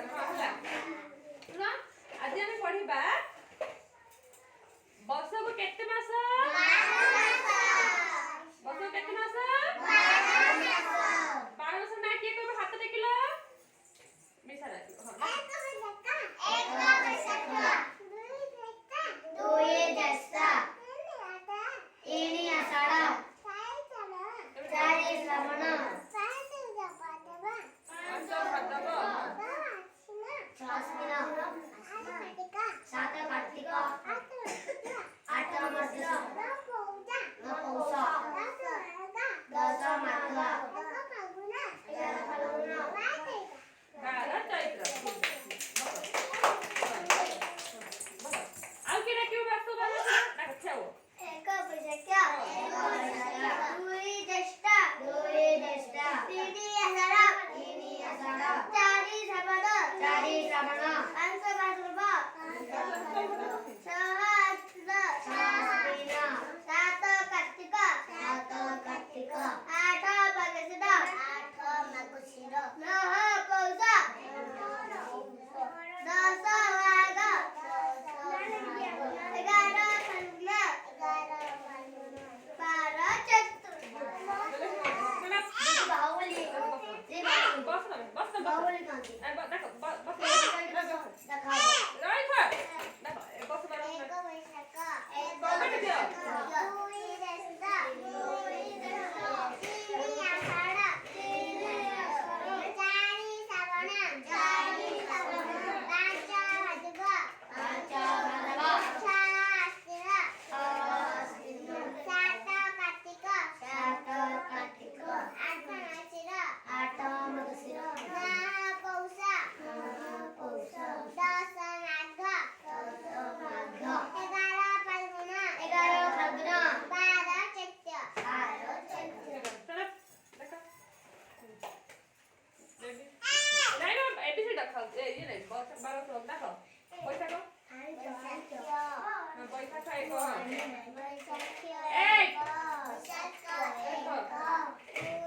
ହେଲା ଶୁଣ ଆଜି ଆମେ ପଢିବା ବର୍ଷକୁ କେତେ ମାସ? 12 ମାସ। ବର୍ଷକୁ କେତେ ମାସ? 12 ମାସ। 12 ମାସ ନା କିଏ କହିବ ହାତ ଟେକିଲ? ମିଶା ଡାକିବ ହଁ। 1 ବୈଶାଖ 2 ଜ୍ୟେଷ୍ଠ 3 ଆଷାଢ଼ 4 ଶ୍ରାବଣ 5 ଭାଦ୍ରବ 6 ଆଶ୍ୱିନ 7 କାର୍ତ୍ତିକ 8 ମାର୍ଗଶୀର 9 ପୌଷ 10 ମାଘ 11 ଫାଲ୍ଗୁନ 12 ଚୈତ୍ର। ଆଉ କିଏ ଡାକିବ ବାସ ଡାକ ଛାଉ। 1 ବୈଶାଖ 2 ଜ୍ୟେଷ୍ଠ 3 ଆଷାଢ଼ 4 ଶ୍ରାବଣ 5 ଭାଦ୍ରବ 6 ଆଶ୍ୱିନ 7 କାର୍ତ୍ତିକ 8 ମାର୍ଗଶୀର 9 ପୌଷ 10 ମାଘ 11 ଫାଲ୍ଗୁନ 12 ଚୈତ୍ର। बैशाख 1